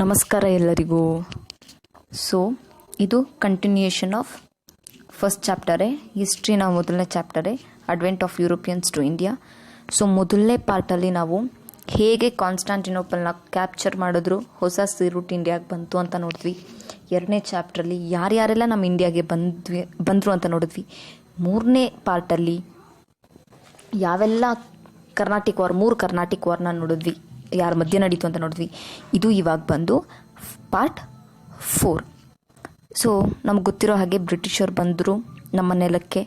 ನಮಸ್ಕಾರ ಎಲ್ಲರಿಗೂ. ಸೊ ಇದು ಕಂಟಿನ್ಯೂಯೇಷನ್ ಆಫ್ ಫಸ್ಟ್ ಚಾಪ್ಟರೇ, ಹಿಸ್ಟ್ರಿನ ಮೊದಲನೇ ಚಾಪ್ಟರೇ, advent of Europeans to India. So ಮೊದಲನೇ ಪಾರ್ಟಲ್ಲಿ ನಾವು ಹೇಗೆ ಕಾನ್ಸ್ಟಾಂಟಿನೋಪಲ್ನ ಕ್ಯಾಪ್ಚರ್ ಮಾಡಿದ್ರು, ಹೊಸ ರೂಟ್ ಇಂಡಿಯಾಗೆ ಬಂತು ಅಂತ ನೋಡಿದ್ವಿ. ಎರಡನೇ ಚಾಪ್ಟ್ರಲ್ಲಿ ಯಾರ್ಯಾರೆಲ್ಲ ನಮ್ಮ ಇಂಡಿಯಾಗೆ ಬಂದರು ಅಂತ ನೋಡಿದ್ವಿ. ಮೂರನೇ ಪಾರ್ಟಲ್ಲಿ ಯಾವೆಲ್ಲ ಕರ್ನಾಟಿಕ್ ವಾರ್, 3 ಕರ್ನಾಟಿಕ್ ವಾರ್ನ ನೋಡಿದ್ವಿ, ಯಾರ ಮಧ್ಯೆ ನಡೀತು ಅಂತ ನೋಡಿದ್ವಿ. ಇದು ಇವಾಗ ಬಂದು ಪಾರ್ಟ್ 4. ಸೊ ನಮ್ಗೆ ಗೊತ್ತಿರೋ ಹಾಗೆ ಬ್ರಿಟಿಷವ್ರು ಬಂದರು ನಮ್ಮ ನೆಲಕ್ಕೆ.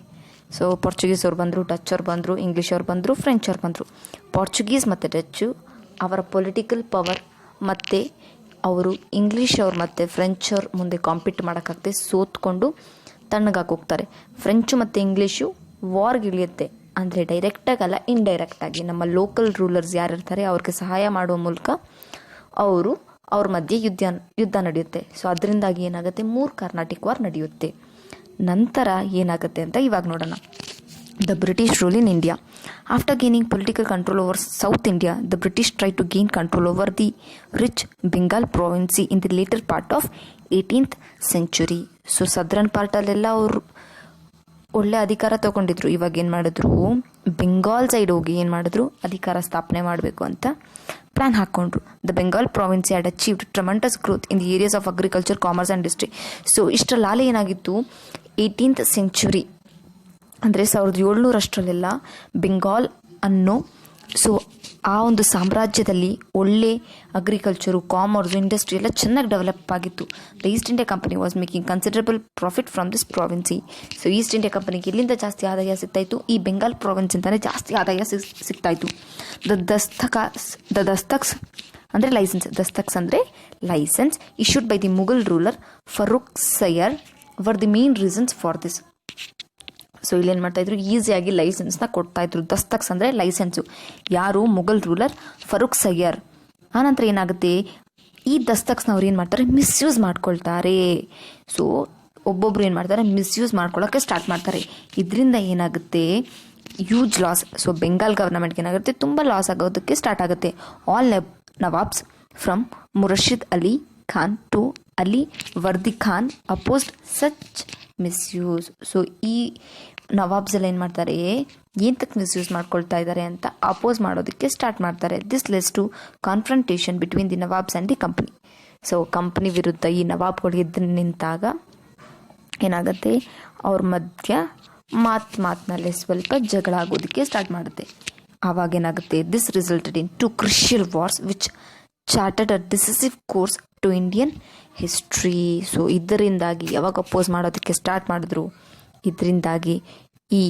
ಸೊ ಪೋರ್ಚುಗೀಸ್ ಅವ್ರು ಬಂದರು, ಡಚ್ ಅವ್ರು ಬಂದರು, ಇಂಗ್ಲೀಷ್ ಅವ್ರು ಬಂದರು, ಫ್ರೆಂಚ್ ಅವ್ರು ಬಂದರು. ಪೋರ್ಚುಗೀಸ್ ಮತ್ತು ಡಚ್ಚು ಅವರ ಪೊಲಿಟಿಕಲ್ ಪವರ್ ಮತ್ತು ಅವರು ಇಂಗ್ಲೀಷ್ ಅವ್ರು ಮತ್ತು ಫ್ರೆಂಚ್ ಅವ್ರ ಮುಂದೆ ಕಾಂಪೀಟ್ ಮಾಡೋಕ್ಕಾಗದೆ ಸೋತ್ಕೊಂಡು ತಣ್ಣಗಾಗಿ ಹೋಗ್ತಾರೆ. ಫ್ರೆಂಚು ಮತ್ತು ಇಂಗ್ಲೀಷು ವಾರ್ಗೆ ಇಳಿಯುತ್ತೆ. ಅಂದರೆ ಡೈರೆಕ್ಟಾಗಿ ಅಲ್ಲ, ಇಂಡೈರೆಕ್ಟಾಗಿ ನಮ್ಮ ಲೋಕಲ್ ರೂಲರ್ಸ್ ಯಾರಿರ್ತಾರೆ ಅವ್ರಿಗೆ ಸಹಾಯ ಮಾಡುವ ಮೂಲಕ ಅವ್ರ ಮಧ್ಯೆ ಯುದ್ಧ ನಡೆಯುತ್ತೆ. ಸೊ ಅದರಿಂದಾಗಿ ಏನಾಗುತ್ತೆ, 3 ಕರ್ನಾಟಿಕ್ ವಾರ್ ನಡೆಯುತ್ತೆ. ನಂತರ ಏನಾಗುತ್ತೆ ಅಂತ ಇವಾಗ ನೋಡೋಣ. The British rule in India. After gaining political control over south India, the British try to gain control over the rich Bengal province in the later part of 18th century. So southern ಪಾರ್ಟಲ್ಲೆಲ್ಲ ಅವರು ಒಳ್ಳೆ ಅಧಿಕಾರ ತಗೊಂಡಿದ್ರು. ಇವಾಗ ಏನು ಮಾಡಿದ್ರು, Bengal side ಹೋಗಿ ಏನು ಮಾಡಿದ್ರು, ಅಧಿಕಾರ ಸ್ಥಾಪನೆ ಮಾಡಬೇಕು ಅಂತ ಪ್ಲಾನ್ ಹಾಕ್ಕೊಂಡ್ರು. The Bengal province had achieved tremendous growth in the areas of agriculture, commerce and industry. So ಇಷ್ಟರಲ್ಲಾಲೆ ಏನಾಗಿತ್ತು, 18th century ಅಂದರೆ 1700 ಬೆಂಗಾಲ್ ಅನ್ನೋ ಆ ಒಂದು ಸಾಮ್ರಾಜ್ಯದಲ್ಲಿ ಒಳ್ಳೆ ಅಗ್ರಿಕಲ್ಚರು, ಕಾಮರ್ಸು, ಇಂಡಸ್ಟ್ರಿ ಎಲ್ಲ ಚೆನ್ನಾಗಿ ಡೆವಲಪ್ ಆಗಿತ್ತು. The East India Company was making considerable profit from this province. So East India ಕಂಪನಿಗೆ ಎಲ್ಲಿಂದ ಜಾಸ್ತಿ ಆದಾಯ ಸಿಗ್ತಾಯಿತ್ತು, ಈ ಬೆಂಗಾಲ್ ಪ್ರಾವಿನ್ಸಿಂದಲೇ ಜಾಸ್ತಿ ಆದಾಯ ಸಿಗ್ತಾಯಿತ್ತು. ದ ದಸ್ತಕ್ಸ್ ಅಂದರೆ ಲೈಸೆನ್ಸ್. ದಸ್ತಕ್ಸ್ ಅಂದರೆ licence issued by the Mughal ruler Farrukh Siyar were the main reasons for this. So ಇಲ್ಲೇನು ಮಾಡ್ತಾಯಿದ್ರು, ಈಸಿಯಾಗಿ ಲೈಸೆನ್ಸ್ನ ಕೊಡ್ತಾಯಿದ್ರು. ದಸ್ತಕ್ಸ್ ಅಂದರೆ ಲೈಸೆನ್ಸು. ಯಾರು, ಮುಘಲ್ ರೂಲರ್ ಫರೂಕ್ ಸಯ್ಯರ್. ಆನಂತರ ಏನಾಗುತ್ತೆ, ಈ ದಸ್ತಕ್ಸ್ನವ್ರು ಏನು ಮಾಡ್ತಾರೆ, ಮಿಸ್ಯೂಸ್ ಮಾಡ್ಕೊಳ್ತಾರೆ. ಸೊ ಒಬ್ಬೊಬ್ರು ಏನು ಮಾಡ್ತಾರೆ, ಮಿಸ್ಯೂಸ್ ಮಾಡ್ಕೊಳ್ಳೋಕ್ಕೆ ಸ್ಟಾರ್ಟ್ ಮಾಡ್ತಾರೆ. ಇದರಿಂದ ಏನಾಗುತ್ತೆ, ಹ್ಯೂಜ್ ಲಾಸ್. ಸೊ ಬೆಂಗಾಲ್ ಗವರ್ನಮೆಂಟ್ಗೆ ಏನಾಗುತ್ತೆ, ತುಂಬ ಲಾಸ್ ಆಗೋದಕ್ಕೆ ಸ್ಟಾರ್ಟ್ ಆಗುತ್ತೆ. All nawabs from Murshid Ali Khan to Ali Vardi Khan opposed such misuse. So ಈ ನವಾಬ್ಸ್ ಎಲ್ಲ ಏನು ಮಾಡ್ತಾರೆ, ಏಂತಕ್ಕೆ ಮಿಸ್ಯೂಸ್ ಮಾಡ್ಕೊಳ್ತಾ ಇದ್ದಾರೆ ಅಂತ ಅಪೋಸ್ ಮಾಡೋದಕ್ಕೆ ಸ್ಟಾರ್ಟ್ ಮಾಡ್ತಾರೆ. This less to confrontation between the nawabs and the company. So company ವಿರುದ್ಧ ಈ ನವಾಬ್ಗಳು ಎದ್ದು ನಿಂತಾಗ ಏನಾಗುತ್ತೆ, ಅವ್ರ ಮಧ್ಯ ಮಾತಿನಲ್ಲೇ ಸ್ವಲ್ಪ ಜಗಳ ಆಗೋದಕ್ಕೆ ಸ್ಟಾರ್ಟ್ ಮಾಡುತ್ತೆ. ಆವಾಗ ಏನಾಗುತ್ತೆ, this resulted in 2 crucial wars which charted a decisive course to Indian history. So ಇದರಿಂದಾಗಿ ಯಾವಾಗ ಅಪೋಸ್ ಮಾಡೋದಕ್ಕೆ ಸ್ಟಾರ್ಟ್ ಮಾಡಿದ್ರು, ಇದರಿಂದಾಗಿ ಈ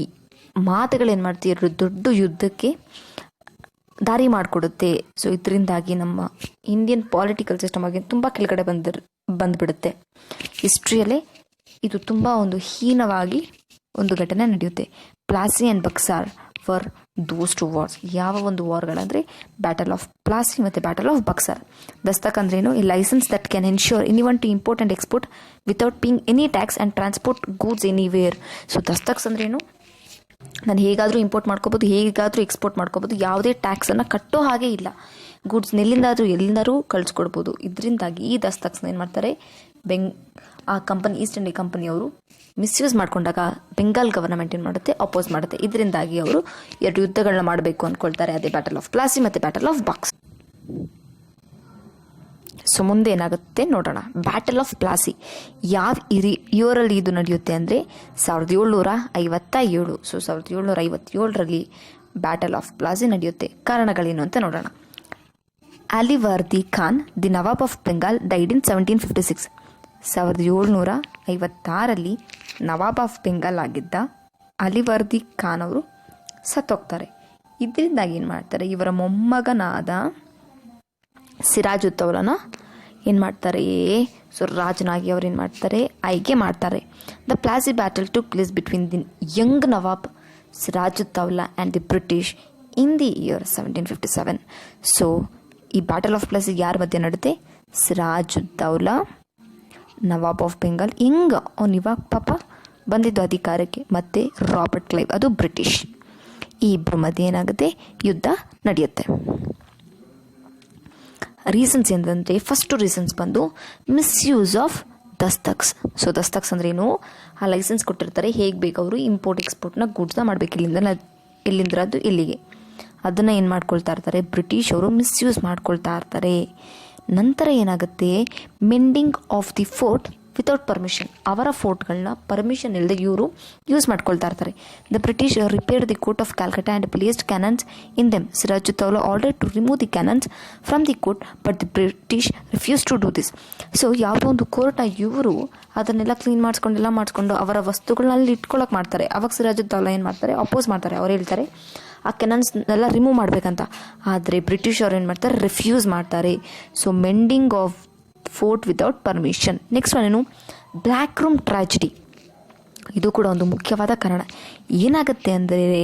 ಮಾತುಗಳೇನು ಮಾಡ್ತೀರು, ದೊಡ್ಡ ಯುದ್ಧಕ್ಕೆ ದಾರಿ ಮಾಡಿಕೊಡುತ್ತೆ. ಸೊ ಇದರಿಂದಾಗಿ ನಮ್ಮ ಇಂಡಿಯನ್ ಪಾಲಿಟಿಕಲ್ ಸಿಸ್ಟಮ್ ಆಗಿ ತುಂಬ ಕೆಳಗಡೆ ಬಂದುಬಿಡುತ್ತೆ. ಹಿಸ್ಟ್ರಿಯಲ್ಲೇ ಇದು ತುಂಬ ಒಂದು ಹೀನವಾಗಿ ಒಂದು ಘಟನೆ ನಡೆಯುತ್ತೆ. Plassey and Buxar for those 2 wars. ಯಾವ ಒಂದು ವಾರ್ಗಳಂದರೆ ಬ್ಯಾಟಲ್ ಆಫ್ ಪ್ಲಾಸಿ ಮತ್ತು ಬ್ಯಾಟಲ್ ಆಫ್ ಬಕ್ಸಾರ್. ದಸ್ತಕ್ ಅಂದ್ರೇನು, ಈ licence that can ensure anyone to import and export without paying any tax and transport goods anywhere. So ದಸ್ತಕ್ಸ್ ಅಂದ್ರೇನು, ನಾನು ಹೇಗಾದರೂ ಇಂಪೋರ್ಟ್ ಮಾಡ್ಕೋಬೋದು, ಹೇಗಾದರೂ ಎಕ್ಸ್ಪೋರ್ಟ್ ಮಾಡ್ಕೋಬೋದು, ಯಾವುದೇ ಟ್ಯಾಕ್ಸನ್ನು ಕಟ್ಟೋ ಹಾಗೆ ಇಲ್ಲ. ಗೂಡ್ಸ್ ಎಲ್ಲಿಂದಾದರೂ ಕಳಿಸ್ಕೊಡ್ಬೋದು. ಇದರಿಂದಾಗಿ ಈ ದಸ್ತಕ್ಸ್ನ ಏನು ಮಾಡ್ತಾರೆ, ಆ ಕಂಪನಿ, ಈಸ್ಟ್ ಇಂಡಿಯಾ ಕಂಪನಿಯವರು ಮಿಸ್ಯೂಸ್ ಮಾಡ್ಕೊಂಡಾಗ ಬೆಂಗಾಲ್ ಗವರ್ನಮೆಂಟ್ ಏನು ಮಾಡುತ್ತೆ, ಅಪೋಸ್ ಮಾಡುತ್ತೆ. ಇದರಿಂದಾಗಿ ಅವರು 2 ಯುದ್ಧಗಳನ್ನ ಮಾಡಬೇಕು ಅಂದ್ಕೊಳ್ತಾರೆ. ಅದೇ ಬ್ಯಾಟಲ್ ಆಫ್ ಪ್ಲಾಸಿ ಮತ್ತು ಬ್ಯಾಟಲ್ ಆಫ್ ಬಕ್ಸ್. ಸೊ ಮುಂದೆ ಏನಾಗುತ್ತೆ ನೋಡೋಣ. ಬ್ಯಾಟಲ್ ಆಫ್ ಪ್ಲಾಸಿ ಯಾವ ಇಯರಲ್ಲಿ ಇದು ನಡೆಯುತ್ತೆ ಅಂದರೆ 1757. ಸೊ 1757ರಲ್ಲಿ ಬ್ಯಾಟಲ್ ಆಫ್ ಪ್ಲಾಸಿ ನಡೆಯುತ್ತೆ. ಕಾರಣಗಳೇನು ಅಂತ ನೋಡೋಣ. Alivardi Khan the nawab of Bengal died in 1756. 1756ರಲ್ಲಿ ನವಾಬ್ ಆಫ್ ಬೆಂಗಾಲ್ ಆಗಿದ್ದ ಅಲಿವರ್ದಿ ಖಾನ್ ಅವರು ಸತ್ತೋಗ್ತಾರೆ. ಇದರಿಂದಾಗಿ ಏನು ಮಾಡ್ತಾರೆ, ಇವರ ಮೊಮ್ಮಗನಾದ ಸಿರಾಜುದ್ದೌಲನ ಏನು ಮಾಡ್ತಾರೆ, ಸೊ ರಾಜನಾಗಿ ಅವ್ರು ಏನು ಮಾಡ್ತಾರೆ, ಆಯ್ಕೆ ಮಾಡ್ತಾರೆ. The Plassey battle took place between the young nawab Sirajuddaulah and the British in the year 1757. So ಈ ಬ್ಯಾಟಲ್ ಆಫ್ ಪ್ಲಾಸಿ ಯಾರ ಮಧ್ಯೆ ನಡೆಯುತ್ತೆ, ಸಿರಾಜುದ್ದೌಲಾ, ನವಾಬ್ ಆಫ್ ಬೆಂಗಾಲ್, ಅವ್ನು ಇವಾಗ ಪಾಪ ಬಂದಿದ್ದು ಅಧಿಕಾರಕ್ಕೆ, ಮತ್ತು ರಾಬರ್ಟ್ ಕ್ಲೈವ್, ಅದು ಬ್ರಿಟಿಷ್. ಈ ಇಬ್ಬರ ಮಧ್ಯೆ ಏನಾಗುತ್ತೆ, ಯುದ್ಧ ನಡೆಯುತ್ತೆ. ರೀಸನ್ಸ್ ಏನಂದರೆ, ಫಸ್ಟು ರೀಸನ್ಸ್ ಬಂದು ಮಿಸ್ಯೂಸ್ ಆಫ್ ದಸ್ತಕ್ಸ್. ಸೊ ದಸ್ತಕ್ಸ್ ಅಂದ್ರೇನು, ಆ ಲೈಸೆನ್ಸ್ ಕೊಟ್ಟಿರ್ತಾರೆ, ಹೇಗೆ ಬೇಕು ಅವರು ಇಂಪೋರ್ಟ್ ಎಕ್ಸ್ಪೋರ್ಟ್ನ ಗೂಡ್ಸ್ನ ಮಾಡಬೇಕು, ಇಲ್ಲಿಂದ್ರದ್ದು ಇಲ್ಲಿಗೆ. ಅದನ್ನು ಏನು ಮಾಡ್ಕೊಳ್ತಾ ಇರ್ತಾರೆ, ಬ್ರಿಟಿಷ್ ಅವರು ಮಿಸ್ಯೂಸ್ ಮಾಡ್ಕೊಳ್ತಾ ಇರ್ತಾರೆ. ನಂತರ ಏನಾಗುತ್ತೆ, mending of the fort without permission. ಅವರ ಫೋರ್ಟ್ಗಳನ್ನ ಪರ್ಮಿಷನ್ ಇಲ್ಲದೆ ಇವರು ಯೂಸ್ ಮಾಡ್ಕೊಳ್ತಾ ಇರ್ತಾರೆ. The British repaired the court of Calcutta and placed cannons in them. Sirajuddaulah order to remove the cannons from the court, but the British refuse to do this. So ಯಾವುದೋ ಒಂದು ಕೋರ್ಟ್ನ ಇವರು ಅದನ್ನೆಲ್ಲ ಕ್ಲೀನ್ ಮಾಡಿಸ್ಕೊಂಡು ಅವರ ವಸ್ತುಗಳನ್ನ ಅಲ್ಲಿ ಇಟ್ಕೊಳಕ್ಕೆ ಮಾಡ್ತಾರೆ. ಅವಾಗ ಸಿರಾಜುದ್ದೌಲಾ ಏನು ಮಾಡ್ತಾರೆ, ಅಪೋಸ್ ಮಾಡ್ತಾರೆ. ಅವ್ರು ಹೇಳ್ತಾರೆ ಆ ಕೆನನ್ಸ್ನೆಲ್ಲ ರಿಮೂವ್ ಮಾಡಬೇಕಂತ. ಆದರೆ ಬ್ರಿಟಿಷ್ ಅವ್ರು ಏನು ಮಾಡ್ತಾರೆ, ರಿಫ್ಯೂಸ್ ಮಾಡ್ತಾರೆ. So mending of fort without permission. Next one ಏನು, ಬ್ಲ್ಯಾಕ್ ರೂಮ್ ಟ್ರಾಜಿಡಿ. ಇದು ಕೂಡ ಒಂದು ಮುಖ್ಯವಾದ ಕಾರಣ. ಏನಾಗುತ್ತೆ ಅಂದರೆ,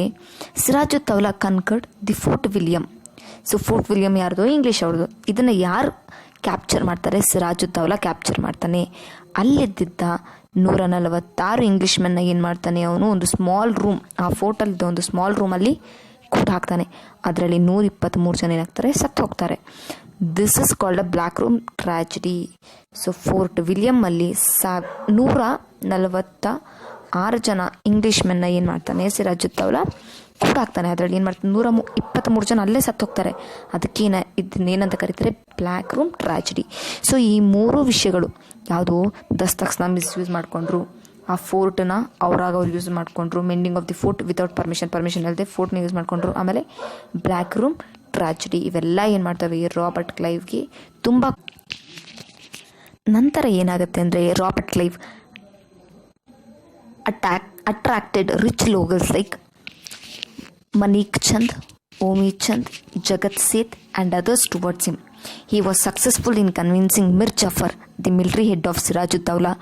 Sirajuddaulah conquered the Fort William. So Fort William ಯಾರ್ದು, ಇಂಗ್ಲೀಷ್ ಅವ್ರದ್ದು. ಇದನ್ನು ಯಾರು ಕ್ಯಾಪ್ಚರ್ ಮಾಡ್ತಾರೆ, ಸಿರಾಜುದ್ದೌಲಾ ಕ್ಯಾಪ್ಚರ್ ಮಾಡ್ತಾನೆ. ಅಲ್ಲಿದ್ದ 146 ಇಂಗ್ಲೀಷ್ ಮೆನ್ನ ಏನು ಮಾಡ್ತಾನೆ, ಅವನು ಒಂದು ಸ್ಮಾಲ್ ರೂಮ್, ಆ ಫೋರ್ಟಲ್ಲಿದ್ದ ಒಂದು ಸ್ಮಾಲ್ ರೂಮಲ್ಲಿ ಕೂಟ್ ಹಾಕ್ತಾನೆ. ಅದರಲ್ಲಿ 123 ಜನ ಏನಾಗ್ತಾರೆ, ಸತ್ತು ಹೋಗ್ತಾರೆ. This is called a black room tragedy. So fort ವಿಲಿಯಮ್ಮಲ್ಲಿ 146 ಜನ ಇಂಗ್ಲೀಷ್ ಮೆನ್ನ ಏನು ಮಾಡ್ತಾನೆ, ಸಿರಾಜುದ್ದೌಲಾ ಕೂಡ ಹಾಕ್ತಾನೆ. ಅದರಲ್ಲಿ ಏನು ಮಾಡ್ತಾನೆ, 123 ಜನ ಅಲ್ಲೇ ಸತ್ತು ಹೋಗ್ತಾರೆ. ಅದಕ್ಕೇನ ಇದನ್ನೇನಂತ ಕರೀತಾರೆ, ಬ್ಲ್ಯಾಕ್ ರೂಮ್ ಟ್ರಾಜಿಡಿ. ಸೊ ಈ 3 ವಿಷಯಗಳು, ಯಾವುದು, ದಸ್ತಕ್ಸ್ನ ಮಿಸ್ಯೂಸ್ ಮಾಡಿಕೊಂಡ್ರು, ಆ ಫೋರ್ಟನ್ನ ಅವ್ರು ಯೂಸ್ ಮಾಡಿಕೊಂಡ್ರು, mending of the fort without permission ಇಲ್ಲದೆ ಫೋರ್ಟ್ನ ಯೂಸ್ ಮಾಡಿಕೊಂಡ್ರು, ಆಮೇಲೆ ಬ್ಲ್ಯಾಕ್ ರೂಮ್ ಟ್ರಾಜಿಡಿ. ಇವೆಲ್ಲ ಏನು ಮಾಡ್ತವೆ, ರಾಬರ್ಟ್ ಕ್ಲೈವ್ಗೆ ತುಂಬ. ನಂತರ ಏನಾಗುತ್ತೆ ಅಂದರೆ, Robert Clive attracted rich locals like Manik Chand, Omi Chand, Jagat Seth and others towards him. He was successful in convincing Mir Jafar, the military head of Sirajuddaulah,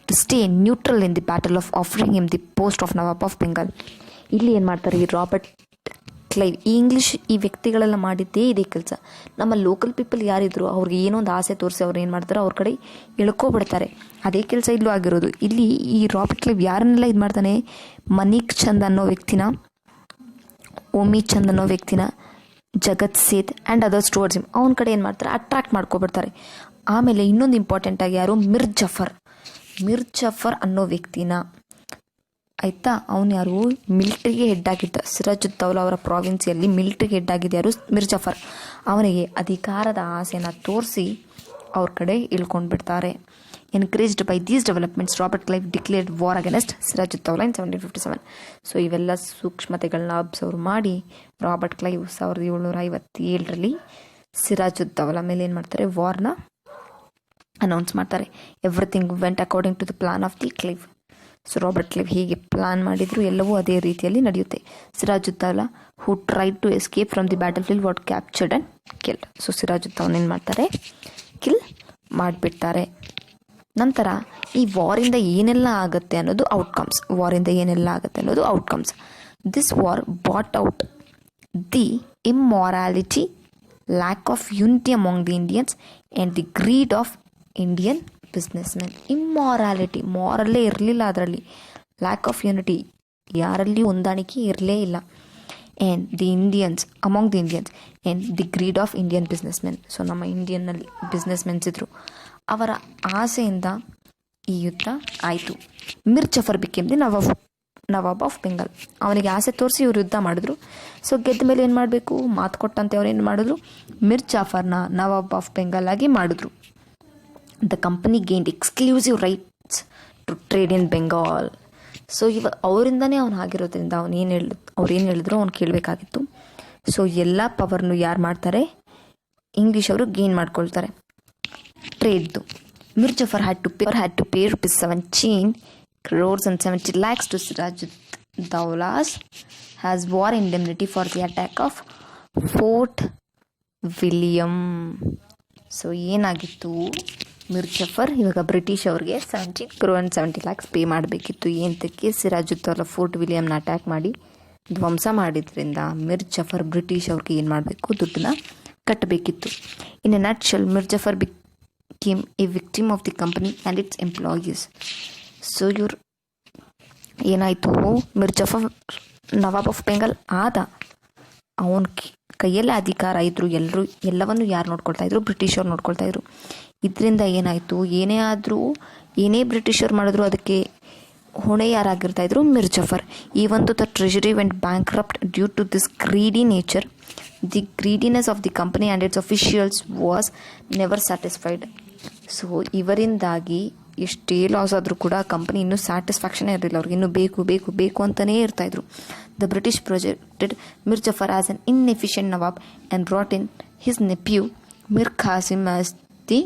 to stay neutral in the battle of offering him the post of Nawab of Bengal. ಇಲ್ಲಿ ಏನು ಮಾಡ್ತಾರೆ, ಈ Robert Clive, ಈ ವ್ಯಕ್ತಿಗಳೆಲ್ಲ ಮಾಡಿದ್ದೇ ಇದೇ ಕೆಲಸ. ನಮ್ಮ local people ಯಾರಿದ್ರು ಅವ್ರಿಗೆ ಏನೋ ಒಂದು ಆಸೆ ತೋರಿಸಿ ಅವ್ರು ಏನು ಮಾಡ್ತಾರೆ, ಅವ್ರ ಕಡೆ ಇಳ್ಕೊಬಿಡ್ತಾರೆ. ಅದೇ ಕೆಲಸ ಇಲ್ಲೂ ಆಗಿರೋದು. ಇಲ್ಲಿ ಈ ರಾಬರ್ಟ್ ಕ್ಲೈವ್ ಯಾರನ್ನೆಲ್ಲ ಇದು ಮಾಡ್ತಾನೆ, ಮನೀಕ್ ಚಂದ್ ಅನ್ನೋ ವ್ಯಕ್ತಿನ, ಓಮಿ ಚಂದ್ ಅನ್ನೋ ವ್ಯಕ್ತಿನ, Jagat Seth and others towards him, ಅವನ ಕಡೆ ಏನು ಮಾಡ್ತಾರೆ, ಅಟ್ರಾಕ್ಟ್ ಮಾಡ್ಕೊಬಿಡ್ತಾರೆ. ಆಮೇಲೆ ಇನ್ನೊಂದು ಇಂಪಾರ್ಟೆಂಟ್ ಆಗಿ ಯಾರು, ಮಿರ್ ಜಫರ್ ಅನ್ನೋ ವ್ಯಕ್ತಿನ, ಆಯಿತಾ, ಅವನು ಯಾರು, ಮಿಲಿಟ್ರಿಗೆ ಹೆಡ್ ಆಗಿದ್ದ. ಸಿರಾಜುದ್ದೌಲಾ ಅವರ ಪ್ರಾವಿನ್ಸಿಯಲ್ಲಿ ಮಿಲಿಟ್ರಿಗೆ ಹೆಡ್ ಆಗಿದ್ದ ಯಾರು, ಮಿರ್ ಜಫರ್. ಅವನಿಗೆ ಅಧಿಕಾರದ ಆಸೆನ ತೋರಿಸಿ ಅವ್ರ ಕಡೆ ಇಳ್ಕೊಂಡು ಬಿಡ್ತಾರೆ. Encouraged by these developments, Robert Clive declared war against Sirajuddaulah in 1757. So ಇವೆಲ್ಲ ಸೂಕ್ಷ್ಮತೆಗಳನ್ನ ಅಬ್ಸರ್ವ್ ಮಾಡಿ ರಾಬರ್ಟ್ ಕ್ಲೈವ್ 1757ರಲ್ಲಿ ಸಿರಾಜುದ್ದೌಲಾ ಮೇಲೆ ಏನು ಮಾಡ್ತಾರೆ, ವಾರ್ನ ಅನೌನ್ಸ್ ಮಾಡ್ತಾರೆ. Everything went according to the plan of the Clive. So Robert Clive ಹೇಗೆ ಪ್ಲಾನ್ ಮಾಡಿದ್ರು ಎಲ್ಲವೂ ಅದೇ ರೀತಿಯಲ್ಲಿ ನಡೆಯುತ್ತೆ. Sirajuddaulah who tried to escape from the battlefield what captured and killed. So Sirajuddaulah ಏನು ಮಾಡ್ತಾರೆ, ಕಿಲ್ ಮಾಡಿಬಿಡ್ತಾರೆ. ನಂತರ ಈ ವಾರಿಂದ ಏನೆಲ್ಲ ಆಗುತ್ತೆ ಅನ್ನೋದು outcomes. This war brought out the immorality, lack of unity among the Indians and the greed of Indian businessmen. Immorality, ಮಾರಲ್ಲೇ ಇರಲಿಲ್ಲ ಅದರಲ್ಲಿ. ಲ್ಯಾಕ್ ಆಫ್ ಯೂನಿಟಿ, ಯಾರಲ್ಲಿ ಹೊಂದಾಣಿಕೆ ಇರಲೇ ಇಲ್ಲ. And the Indians, among the Indians, and the greed of Indian businessmen. So ನಮ್ಮ ಇಂಡಿಯನ್ನಲ್ಲಿ businessmens ಇದ್ದರು, ಅವರ ಆಸೆಯಿಂದ ಈ ಯುದ್ಧ ಆಯಿತು. Mir Jafar became the nawab of Bengal. ಅವನಿಗೆ ಆಸೆ ತೋರಿಸಿ ಇವರು ಯುದ್ಧ ಮಾಡಿದ್ರು. ಸೊ ಗೆದ್ದ ಮೇಲೆ ಏನು ಮಾಡಬೇಕು, ಮಾತು ಕೊಟ್ಟಂತೆ ಅವ್ರು ಏನು ಮಾಡಿದ್ರು, ಮಿರ್ ಜಾಫರ್ನ ನವಾಬ್ ಆಫ್ ಬೆಂಗಾಲ್ ಆಗಿ ಮಾಡಿದ್ರು. The company gained exclusive rights to trade in Bengal. So ಅವರಿಂದನೇ ಅವನು ಆಗಿರೋದ್ರಿಂದ ಅವ್ರು ಏನು ಹೇಳಿದ್ರು ಅವ್ನು ಕೇಳಬೇಕಾಗಿತ್ತು. ಸೊ ಎಲ್ಲ ಪವರ್ನು ಯಾರು ಮಾಡ್ತಾರೆ, ಇಂಗ್ಲೀಷ್ ಅವರು ಗೇನ್ ಮಾಡ್ಕೊಳ್ತಾರೆ ಟ್ರೇಡ್ದು. Mir Jafar had to pay rupees 17 crores and 70 lakhs to Sirajuddaulah as war indemnity for the attack of Fort William. So ಏನಾಗಿತ್ತು, ಮಿರ್ ಜಫರ್ ಇವಾಗ ಬ್ರಿಟಿಷ್ ಅವ್ರಿಗೆ 17 crore and 70 lakhs ಪೇ ಮಾಡಬೇಕಿತ್ತು. ಏನಕ್ಕೆ, ಸಿರಾಜುದ್ದೌಲಾ ಫೋರ್ಟ್ ವಿಲಿಯಮ್ನ ಅಟ್ಯಾಕ್ ಮಾಡಿ ಧ್ವಂಸ ಮಾಡಿದ್ರಿಂದ ಮಿರ್ ಜಫರ್ ಬ್ರಿಟಿಷ್ ಅವ್ರಿಗೆ ಏನು ಮಾಡಬೇಕು, ದುಡ್ಡನ್ನ ಕಟ್ಟಬೇಕಿತ್ತು. In a nutshell, Mir Jafar became a victim of the company and its employees. So ಇವ್ರು ಏನಾಯಿತು, ಮಿರ್ ಜಫರ್ ನವಾಬ್ ಆಫ್ ಬೆಂಗಾಲ್ ಆದ, ಕೈಯಲ್ಲೇ ಅಧಿಕಾರ ಇದ್ದರು. ಎಲ್ಲವನ್ನು ಯಾರು ನೋಡ್ಕೊಳ್ತಾ ಇದ್ರು? ಬ್ರಿಟಿಷರು ನೋಡ್ಕೊಳ್ತಾ ಇದ್ರು. ಇದರಿಂದ ಏನಾಯಿತು, ಏನೇ ಬ್ರಿಟಿಷರು ಮಾಡಿದ್ರು ಅದಕ್ಕೆ ಹೊಣೆ ಯಾರಾಗಿರ್ತಾ ಇದ್ರು? Mir Jafar. Even the treasury went bankrupt due to this greedy nature, the greediness of the company and its officials was never satisfied. So ಇವರಿಂದಾಗಿ ಎಷ್ಟೇ ಲಾಸ್ ಆದರೂ ಕೂಡ ಕಂಪನಿ ಇನ್ನೂ ಸ್ಯಾಟಿಸ್ಫ್ಯಾಕ್ಷನೇ ಇರಲಿಲ್ಲ. ಅವ್ರಿಗೆ ಇನ್ನೂ ಬೇಕು ಬೇಕು ಬೇಕು ಅಂತಲೇ ಇರ್ತಾಯಿದ್ರು. The British projected Mir Jafar as an inefficient nawab and brought in his nephew Mir Qasim as the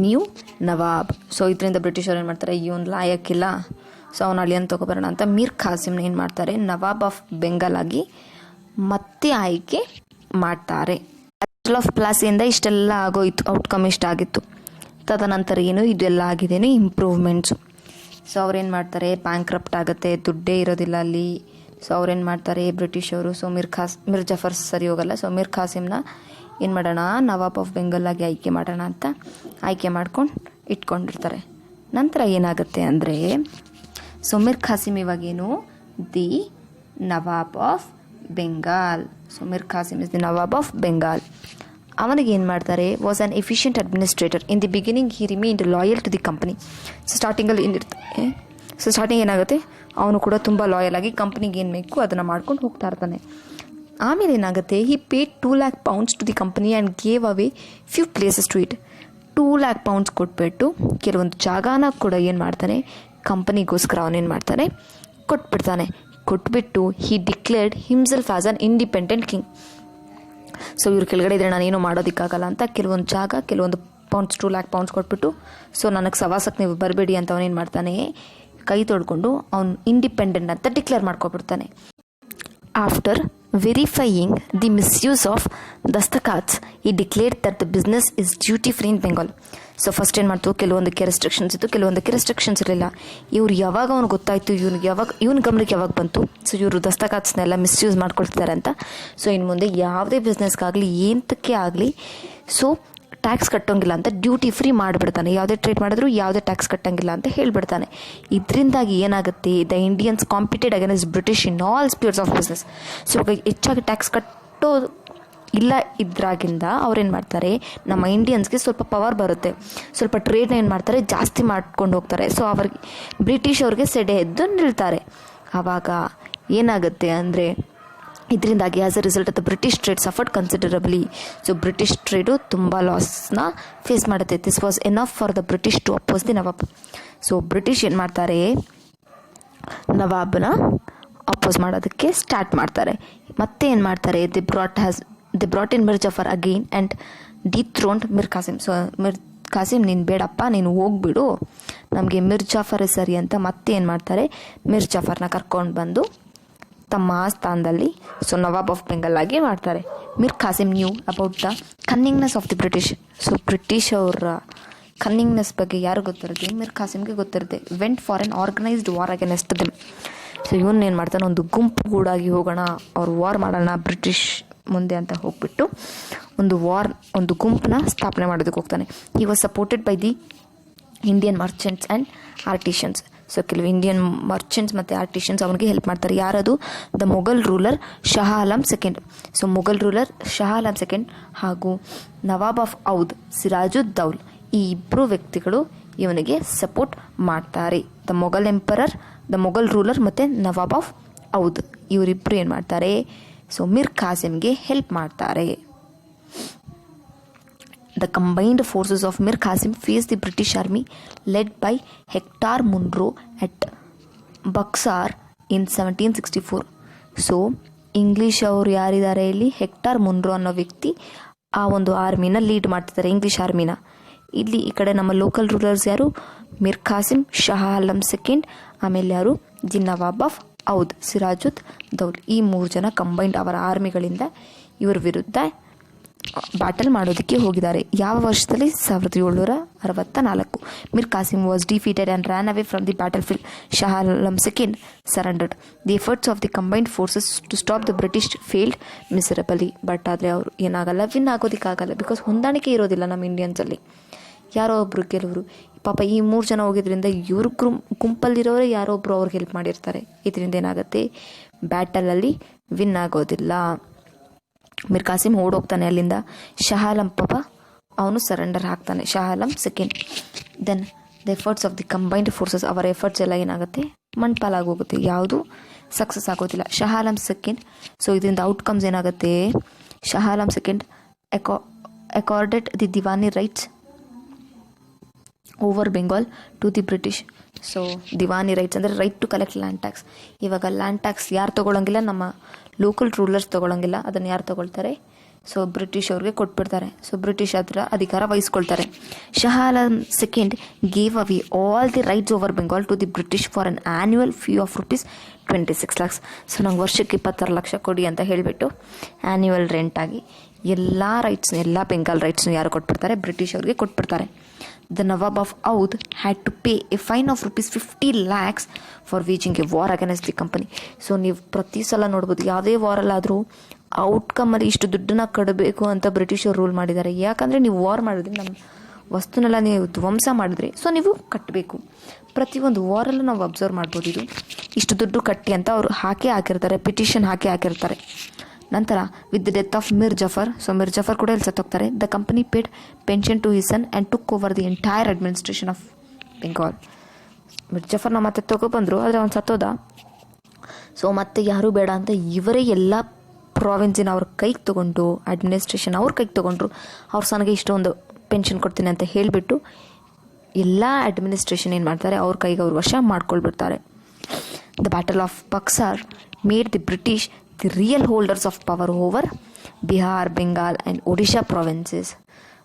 new nawab. So ಇದರಿಂದ ಬ್ರಿಟಿಷರು ಏನು ಮಾಡ್ತಾರೆ, ಇವನು ಲಾಯಕ್ಕಿಲ್ಲ, ಸೊ ಅವನ ಅಳಿಯನ್ ತೊಗೊಬರೋಣ ಅಂತ ಮೀರ್ ಖಾಸಿಮ್ನ ಏನು ಮಾಡ್ತಾರೆ, ನವಾಬ್ ಆಫ್ ಬೆಂಗಾಲ್ ಆಗಿ ಮತ್ತೆ ಆಯ್ಕೆ ಮಾಡ್ತಾರೆ. ಬ್ಯಾಟಲ್ ಆಫ್ ಪ್ಲಾಸಿಯಿಂದ ಇಷ್ಟೆಲ್ಲ ಆಗೋಯ್ತು, ಔಟ್ಕಮ್ ಇಷ್ಟಾಗಿತ್ತು. ತದನಂತರ ಏನು ಇದೆಲ್ಲ ಆಗಿದೇನು ಇಂಪ್ರೂವ್ಮೆಂಟ್ಸು. ಸೊ ಅವ್ರೇನು ಮಾಡ್ತಾರೆ, ಬ್ಯಾಂಕ್ರಪ್ಟ್ ಆಗುತ್ತೆ, ದುಡ್ಡೇ ಇರೋದಿಲ್ಲ ಅಲ್ಲಿ. ಸೊ ಅವ್ರೇನು ಮಾಡ್ತಾರೆ ಬ್ರಿಟಿಷರು, ಸೊ ಮಿರ್ ಜಾಫರ್ ಸರಿ ಹೋಗಲ್ಲ. ಸೊ ಮಿರ್ ಖಾಸಿಮ್ನ ಏನು ಮಾಡೋಣ, ನವಾಬ್ ಆಫ್ ಬೆಂಗಾಲ್ ಆಗಿ ಆಯ್ಕೆ ಮಾಡೋಣ ಅಂತ ಆಯ್ಕೆ ಮಾಡ್ಕೊಂಡು ಇಟ್ಕೊಂಡಿರ್ತಾರೆ. ನಂತರ ಏನಾಗುತ್ತೆ ಅಂದರೆ, ಸೊ ಮಿರ್ ಖಾಸಿಮ್ ಇವಾಗೇನು the nawab of Bengal. So Mir Qasim is the nawab of Bengal. ಅವನಿಗೆ ಏನು ಮಾಡ್ತಾರೆ, was an efficient administrator. In the beginning he remained loyal to the company. So ಸ್ಟಾರ್ಟಿಂಗಲ್ಲಿ ಏನಿರ್ತಾರೆ, ಸೊ ಸ್ಟಾರ್ಟಿಂಗ್ ಏನಾಗುತ್ತೆ, ಅವನು ಕೂಡ ತುಂಬ ಲಾಯಲ್ ಆಗಿ ಕಂಪ್ನಿಗೆ ಏನು ಬೇಕು ಅದನ್ನು ಮಾಡ್ಕೊಂಡು ಹೋಗ್ತಾ ಇರ್ತಾನೆ. ಆಮೇಲೆ ಏನಾಗುತ್ತೆ, he paid 2 lakh pounds to the company and gave away few places to it. 2 lakh pounds ಕೊಟ್ಬಿಟ್ಟು ಕೆಲವೊಂದು ಜಾಗನ ಕೂಡ ಏನು ಮಾಡ್ತಾನೆ, ಕಂಪನಿಗೋಸ್ಕರ ಅವನೇನು ಮಾಡ್ತಾನೆ, ಕೊಟ್ಬಿಟ್ಟು he declared himself as an independent king. So ಇವ್ರ ಕೆಳಗಡೆ ಇದ್ರೆ ನಾನೇನು ಮಾಡೋದಕ್ಕಾಗಲ್ಲ ಅಂತ ಕೆಲವೊಂದು ಜಾಗ, ಕೆಲವೊಂದು ಪೌಂಡ್ಸ್, 2 lakh pounds ಕೊಟ್ಬಿಟ್ಟು, ಸೊ ನನಗೆ ಸವಾಸಕ್ಕೆ ನೀವು ಬರಬೇಡಿ ಅಂತ ಅವನೇನು ಮಾಡ್ತಾನೆ, ಕೈ ತೊಡ್ಕೊಂಡು ಅವನು ಇಂಡಿಪೆಂಡೆಂಟ್ ಅಂತ ಡಿಕ್ಲೇರ್ ಮಾಡ್ಕೊಬಿಡ್ತಾನೆ. After verifying the misuse of ದಸ್ತಖಾತ್ಸ್, he declared that the business is duty free in Bengal. So first ಏನು ಮಾಡ್ತು, ಕೆಲವೊಂದಕ್ಕೆ ರೆಸ್ಟ್ರಿಕ್ಷನ್ಸ್ ಇತ್ತು, ಕೆಲವೊಂದಕ್ಕೆ ರೆಸ್ಟ್ರಿಕ್ಷನ್ಸ್ ಇರಲಿಲ್ಲ. ಇವ್ರು ಯಾವಾಗ ಅವ್ನಿಗೆ ಗೊತ್ತಾಯಿತು, ಇವನ ಗಮನಕ್ಕೆ ಯಾವಾಗ ಬಂತು, ಸೊ ಇವರು ದಸ್ತಖಾತ್ಸ್ನೆಲ್ಲ ಮಿಸ್ಯೂಸ್ ಮಾಡ್ಕೊಳ್ತಿದ್ದಾರೆ ಅಂತ. ಸೊ ಇನ್ನು ಮುಂದೆ ಯಾವುದೇ ಬಿಸ್ನೆಸ್ಗಾಗಲಿ ಏನಕ್ಕೆ ಆಗಲಿ ಸೊ ಟ್ಯಾಕ್ಸ್ ಕಟ್ಟೋಂಗಿಲ್ಲ ಅಂತ ಡ್ಯೂಟಿ ಫ್ರೀ ಮಾಡಿಬಿಡ್ತಾನೆ. ಯಾವುದೇ ಟ್ರೇಡ್ ಮಾಡಿದ್ರು ಯಾವುದೇ ಟ್ಯಾಕ್ಸ್ ಕಟ್ಟೋಂಗಿಲ್ಲ ಅಂತ ಹೇಳಿಬಿಡ್ತಾನೆ. ಇದರಿಂದಾಗಿ ಏನಾಗುತ್ತೆ, the Indians ಕಾಂಪಿಟೆಡ್ against British in all spears of business. So ಇವಾಗ ಹೆಚ್ಚಾಗಿ ಟ್ಯಾಕ್ಸ್ ಕಟ್ಟೋ ಇಲ್ಲ ಇದ್ರಾಗಿಂದ ಅವ್ರೇನು ಮಾಡ್ತಾರೆ, ನಮ್ಮ ಇಂಡಿಯನ್ಸ್ಗೆ ಸ್ವಲ್ಪ ಪವರ್ ಬರುತ್ತೆ, ಸ್ವಲ್ಪ ಟ್ರೇಡ್ನ ಏನು ಮಾಡ್ತಾರೆ, ಜಾಸ್ತಿ ಮಾಡ್ಕೊಂಡು ಹೋಗ್ತಾರೆ. ಸೊ ಅವ್ರಿಗೆ ಬ್ರಿಟಿಷ್ ಅವ್ರಿಗೆ ಸೆಡೆ ಎದ್ದು ನಿಲ್ತಾರೆ. ಆವಾಗ ಏನಾಗುತ್ತೆ ಅಂದರೆ, ಇದರಿಂದಾಗಿ as a result the British trade suffered considerably. So British trade ತುಂಬ ಲಾಸ್ನ ಫೇಸ್ ಮಾಡುತ್ತೆ. This was enough for the British to oppose the nawab. So British ಏನು ಮಾಡ್ತಾರೆ, ನವಾಬ್ನ ಅಪೋಸ್ ಮಾಡೋದಕ್ಕೆ ಸ್ಟಾರ್ಟ್ ಮಾಡ್ತಾರೆ. ಮತ್ತೆ ಏನು ಮಾಡ್ತಾರೆ, the brought in Mir Jafar again and dethroned Mir Qasim. So Mir Qasim ನೀನು ಬೇಡಪ್ಪ, ನೀನು ಹೋಗ್ಬಿಡು, ನಮಗೆ ಮಿರ್ ಜಾಫರೇ ಸರಿ ಅಂತ ಮತ್ತೆ ಏನು ಮಾಡ್ತಾರೆ, ಮಿರ್ ಜಾಫರ್ನ ಕರ್ಕೊಂಡು ಬಂದು ತಮ್ಮ ಸ್ಥಾನದಲ್ಲಿ ಸೊ ನವಾಬ್ ಆಫ್ ಬೆಂಗಾಲ್ ಆಗಿ ಮಾಡ್ತಾರೆ. Mir Qasim knew about the cunningness of the British. So British ಅವರ ಕನ್ನಿಂಗ್ನೆಸ್ ಬಗ್ಗೆ ಯಾರು ಗೊತ್ತಿರುತ್ತೆ, ಮಿರ್ ಖಾಸಿಮ್ಗೆ ಗೊತ್ತಿರುತ್ತೆ. Went for an organised war against them. So ಇವನು ಏನು ಮಾಡ್ತಾನೆ, ಒಂದು ಗುಂಪು ಗೂಡಾಗಿ ಹೋಗೋಣ, ಅವ್ರು ವಾರ್ ಮಾಡೋಣ ಬ್ರಿಟಿಷ್ ಮುಂದೆ ಅಂತ ಹೋಗ್ಬಿಟ್ಟು ಒಂದು ಗುಂಪನ್ನ ಸ್ಥಾಪನೆ ಮಾಡೋದಕ್ಕೆ ಹೋಗ್ತಾನೆ. He was supported by the Indian merchants and artisans. So ಕೆಲವು ಇಂಡಿಯನ್ ಮರ್ಚೆಂಟ್ಸ್ ಮತ್ತು ಆರ್ಟಿಷನ್ಸ್ ಅವನಿಗೆ ಹೆಲ್ಪ್ ಮಾಡ್ತಾರೆ. ಯಾರದು, the Mughal ruler Shah Alam second. So Mughal ruler Shah Alam second ಹಾಗೂ ನವಾಬ್ ಆಫ್ ಔದ್ ಸಿರಾಜುದ್ದೌಲ್, ಈ ಇಬ್ಬರು ವ್ಯಕ್ತಿಗಳು ಇವನಿಗೆ ಸಪೋರ್ಟ್ ಮಾಡ್ತಾರೆ. The Mughal emperor, the Mughal ruler ಮತ್ತು ನವಾಬ್ ಆಫ್ ಔದ್, ಇವರಿಬ್ಬರು ಏನು ಮಾಡ್ತಾರೆ, ಸೊ ಮಿರ್ ಖಾಸಿಮ್ಗೆ ಹೆಲ್ಪ್ ಮಾಡ್ತಾರೆ. The combined forces of Mir Qasim faced the British army led by Hector Munro at Buxar in 1764. So English ಅವರು ಯಾರಿದ್ದಾರೆ ಇಲ್ಲಿ, ಹೆಕ್ಟಾರ್ ಮುನ್ರೋ ಅನ್ನೋ ವ್ಯಕ್ತಿ ಆ ಒಂದು ಆರ್ಮಿನ ಲೀಡ್ ಮಾಡ್ತಿದ್ದಾರೆ, ಇಂಗ್ಲೀಷ್ ಆರ್ಮಿನ. ಇಲ್ಲಿ ಈ ಕಡೆ ನಮ್ಮ ಲೋಕಲ್ ರೂಲರ್ಸ್ ಯಾರು, ಮಿರ್ ಖಾಸಿಮ್, ಶಹ ಆಲಂ ಸೆಕೆಂಡ್, ಆಮೇಲೆ ಯಾರು, ದಿ ನವಾಬ್ ಆಫ್ ಔದ್ ಸಿರಾಜುದ್ ದೌಲ್. ಈ 3 ಜನ ಕಂಬೈಂಡ್ ಅವರ ಆರ್ಮಿಗಳಿಂದ ಇವ್ರ ವಿರುದ್ಧ ಬ್ಯಾಟಲ್ ಮಾಡೋದಕ್ಕೆ ಹೋಗಿದ್ದಾರೆ. ಯಾವ ವರ್ಷದಲ್ಲಿ, 1764. Mir Qasim was defeated and ran away from the battlefield. Shah Alam second surrendered. The efforts of the combined forces to stop the British failed miserably. But ಆದರೆ ಅವರು ಏನಾಗಲ್ಲ, ವಿನ್ ಆಗೋದಕ್ಕಾಗಲ್ಲ, ಬಿಕಾಸ್ ಹೊಂದಾಣಿಕೆ ಇರೋದಿಲ್ಲ ನಮ್ಮ ಇಂಡಿಯನ್ಸಲ್ಲಿ. ಯಾರೋ ಒಬ್ಬರು ಕೆಲವರು ಪಾಪ ಈ 3 ಜನ ಹೋಗಿದ್ರಿಂದ ಇವ್ರ ಗುಂಪಲ್ಲಿರೋರೇ ಯಾರೋ ಒಬ್ರು ಅವ್ರಿಗೆ ಹೆಲ್ಪ್ ಮಾಡಿರ್ತಾರೆ. ಇದರಿಂದ ಏನಾಗುತ್ತೆ, ಬ್ಯಾಟಲಲ್ಲಿ ವಿನ್ ಆಗೋದಿಲ್ಲ. ಮೀರ್ ಕಾಸಿಮ್ ಓಡೋಗ್ತಾನೆ ಅಲ್ಲಿಂದ. ಶಾ ಆಲಂ ಪಾಪ ಅವನು ಸರೆಂಡರ್ ಆಗ್ತಾನೆ. Shah Alam second. Then the efforts of the combined forces, ಅವರ ಎಫರ್ಟ್ಸ್ ಎಲ್ಲ ಏನಾಗುತ್ತೆ, ಮಣ್ಪಾಲಾಗೋಗುತ್ತೆ, ಯಾವುದು ಸಕ್ಸಸ್ ಆಗೋದಿಲ್ಲ. ಶಾ ಆಲಂ ಸೆಕೆಂಡ್. ಸೊ ಇದರಿಂದ ಔಟ್ಕಮ್ಸ್ ಏನಾಗುತ್ತೆ, Shah Alam second accorded the diwani rights over Bengal to the British. So diwani rights ಅಂದರೆ right to collect land tax. ಇವಾಗ ಲ್ಯಾಂಡ್ ಟ್ಯಾಕ್ಸ್ ಯಾರು ತೊಗೊಳಂಗಿಲ್ಲ, ನಮ್ಮ ಲೋಕಲ್ ರೂಲರ್ಸ್ ತೊಗೊಳಂಗಿಲ್ಲ. ಅದನ್ನು ಯಾರು ತೊಗೊಳ್ತಾರೆ, ಸೊ ಬ್ರಿಟಿಷ್ ಅವ್ರಿಗೆ ಕೊಟ್ಬಿಡ್ತಾರೆ. ಸೊ ಬ್ರಿಟಿಷ್ ಅದರ ಅಧಿಕಾರ ವಹಿಸ್ಕೊಳ್ತಾರೆ. Shah Alam second gave away all the rights over Bengal to the British for an annual fee of ₹26 lakhs. So ನಂಗೆ ವರ್ಷಕ್ಕೆ 26 ಲಕ್ಷ ಕೊಡಿ ಅಂತ ಹೇಳಿಬಿಟ್ಟು ಆ್ಯನ್ಯುವಲ್ ರೆಂಟಾಗಿ ಎಲ್ಲ ರೈಟ್ಸ್ನ, ಎಲ್ಲ ಬೆಂಗಾಲ್ ರೈಟ್ಸ್ನ ಯಾರು ಕೊಟ್ಬಿಡ್ತಾರೆ, ಬ್ರಿಟಿಷ್ ಅವ್ರಿಗೆ ಕೊಟ್ಬಿಡ್ತಾರೆ. The nawab of Oudh had to pay a fine of ₹50 lakhs for waging a war against the company. So ನೀವು ಪ್ರತಿ ಸಲ ನೋಡ್ಬೋದು, ಯಾವುದೇ ವಾರಲ್ಲಾದರೂ ಔಟ್ಕಮ್ಮಲ್ಲಿ ಇಷ್ಟು ದುಡ್ಡನ್ನ ಕಟ್ಟಬೇಕು ಅಂತ ಬ್ರಿಟಿಷರು ರೂಲ್ ಮಾಡಿದ್ದಾರೆ. ಯಾಕಂದರೆ ನೀವು ವಾರ್ ಮಾಡಿದ್ರೆ, ನಮ್ಮ ವಸ್ತುನೆಲ್ಲ ನೀವು ಧ್ವಂಸ ಮಾಡಿದ್ರೆ, ಸೊ ನೀವು ಕಟ್ಟಬೇಕು. ಪ್ರತಿಯೊಂದು ವಾರಲ್ಲೂ ನಾವು ಅಬ್ಸರ್ವ್ ಮಾಡ್ಬೋದು, ಇದು ಇಷ್ಟು ದುಡ್ಡು ಕಟ್ಟಿ ಅಂತ ಅವರು ಹಾಕಿರ್ತಾರೆ, ಪಿಟಿಷನ್ ಹಾಕಿರ್ತಾರೆ. ನಂತರ with the death of Mir Jafar, so Mir Jafar ಕೂಡ ಇಲ್ಲಿ ಸತ್ತೋಗ್ತಾರೆ. The company paid pension to his son and took over the entire administration of Bengal. Mir ಜಫರ್ನ ಮತ್ತೆ ತಗೊಬಂದರು, ಆದರೆ ಅವ್ನು ಸತ್ತೋದ. ಸೊ ಮತ್ತೆ ಯಾರೂ ಬೇಡ ಅಂತ ಇವರೇ ಎಲ್ಲ ಪ್ರಾವಿನ್ಸಿನ ಅವ್ರ ಕೈಗೆ ತೊಗೊಂಡು, ಅಡ್ಮಿನಿಸ್ಟ್ರೇಷನ್ ಅವ್ರ ಕೈಗೆ ತೊಗೊಂಡ್ರು. ಅವ್ರ ಸನಗೆ ಇಷ್ಟೊಂದು ಪೆನ್ಷನ್ ಕೊಡ್ತೀನಿ ಅಂತ ಹೇಳಿಬಿಟ್ಟು ಎಲ್ಲ ಅಡ್ಮಿನಿಸ್ಟ್ರೇಷನ್ ಏನು ಮಾಡ್ತಾರೆ, ಅವ್ರ ಕೈಗೆ ಅವ್ರು ವಶ ಮಾಡ್ಕೊಳ್ಬಿಡ್ತಾರೆ. The battle of Buxar made the British the real holders of power over Bihar, Bengal and Odisha provinces.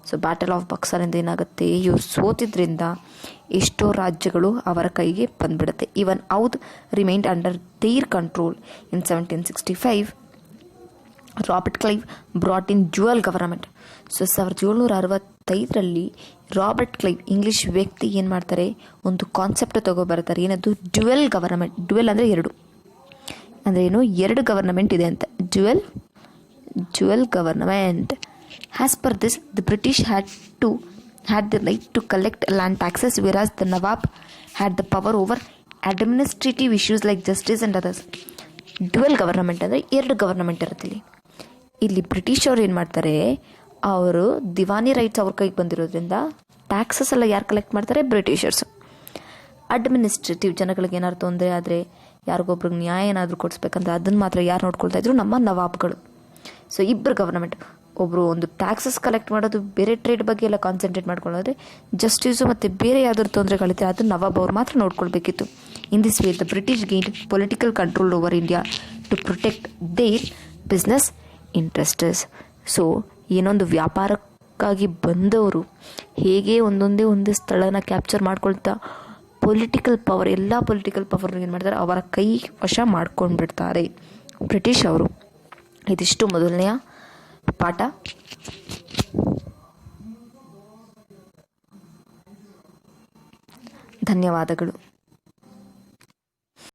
So battle of ಬಕ್ಸಾರಿಂದ ಏನಾಗುತ್ತೆ, ಇವ್ರು ಸೋತಿದ್ರಿಂದ ಎಷ್ಟೋ ರಾಜ್ಯಗಳು ಅವರ ಕೈಗೆ ಬಂದ್ಬಿಡುತ್ತೆ. Even Oudh remained under their control. In 1765 Robert Clive brought in dual government. So 1765ರಲ್ಲಿ ರಾಬರ್ಟ್ ಕ್ಲೈವ್ ಇಂಗ್ಲೀಷ್ ವ್ಯಕ್ತಿ ಏನು ಮಾಡ್ತಾರೆ, ಒಂದು ಕಾನ್ಸೆಪ್ಟ್ ತಗೊಬರ್ತಾರೆ. ಏನದು, ಡ್ಯುಯಲ್ ಗವರ್ನಮೆಂಟ್. ಡ್ಯುಯಲ್ ಅಂದರೆ ಎರಡು, ಅಂದರೆ ಏನು, ಎರಡು ಗವರ್ನಮೆಂಟ್ ಇದೆ ಅಂತ. Dual government. As per this the British had the right to collect land taxes, whereas the Nawab had the power over administrative issues like justice and others. Dual government ಅಂದರೆ ಎರಡು government ಇರುತ್ತೆ. ಇಲ್ಲಿ British ಅವ್ರು ಏನು ಮಾಡ್ತಾರೆ, ಅವರು Diwani rights ಅವ್ರ ಕೈಗೆ ಬಂದಿರೋದ್ರಿಂದ ಟ್ಯಾಕ್ಸಸ್ ಎಲ್ಲ ಯಾರು ಕಲೆಕ್ಟ್ ಮಾಡ್ತಾರೆ, ಬ್ರಿಟಿಷರ್ಸ್. ಅಡ್ಮಿನಿಸ್ಟ್ರೇಟಿವ್, ಜನಗಳಿಗೆ ಏನಾದ್ರು ತೊಂದರೆ ಆದರೆ, ಯಾರಿಗೊಬ್ರಿಗೆ ನ್ಯಾಯ ಏನಾದರೂ ಕೊಡಿಸ್ಬೇಕಂದ್ರೆ ಅದನ್ನು ಮಾತ್ರ ಯಾರು ನೋಡ್ಕೊಳ್ತಾ ಇದ್ರು, ನಮ್ಮ ನವಾಬ್ಗಳು. ಸೊ ಇಬ್ಬರು ಗವರ್ನಮೆಂಟ್, ಒಬ್ಬರು ಒಂದು ಟ್ಯಾಕ್ಸಸ್ ಕಲೆಕ್ಟ್ ಮಾಡೋದು, ಬೇರೆ ಟ್ರೇಡ್ ಬಗ್ಗೆ ಎಲ್ಲ ಕಾನ್ಸಂಟ್ರೇಟ್ ಮಾಡ್ಕೊಳ್ಳೋದ್ರೆ, ಜಸ್ಟಿಸು ಮತ್ತು ಬೇರೆ ಯಾವ್ದಾದ್ರು ತೊಂದರೆಗಳಿದ್ರೆ ಅದು ನವಾಬ್ ಅವ್ರು ಮಾತ್ರ ನೋಡ್ಕೊಳ್ಬೇಕಿತ್ತು. In this way the British gained political control over India to protect their business interests. So ಏನೊಂದು ವ್ಯಾಪಾರಕ್ಕಾಗಿ ಬಂದವರು ಹೇಗೆ ಒಂದೇ ಸ್ಥಳನ ಕ್ಯಾಪ್ಚರ್ ಮಾಡ್ಕೊಳ್ತಾ ಪೊಲಿಟಿಕಲ್ ಪವರ್, ಎಲ್ಲ ಪೊಲಿಟಿಕಲ್ ಪವರ್ ಏನು ಮಾಡ್ತಾರೆ, ಅವರ ಕೈ ವಶ ಮಾಡ್ಕೊಂಡ್ಬಿಡ್ತಾರೆ ಬ್ರಿಟಿಷ್ ಅವರು. ಇದಿಷ್ಟು ಮೊದಲನೆಯ ಪಾಠ. ಧನ್ಯವಾದಗಳು.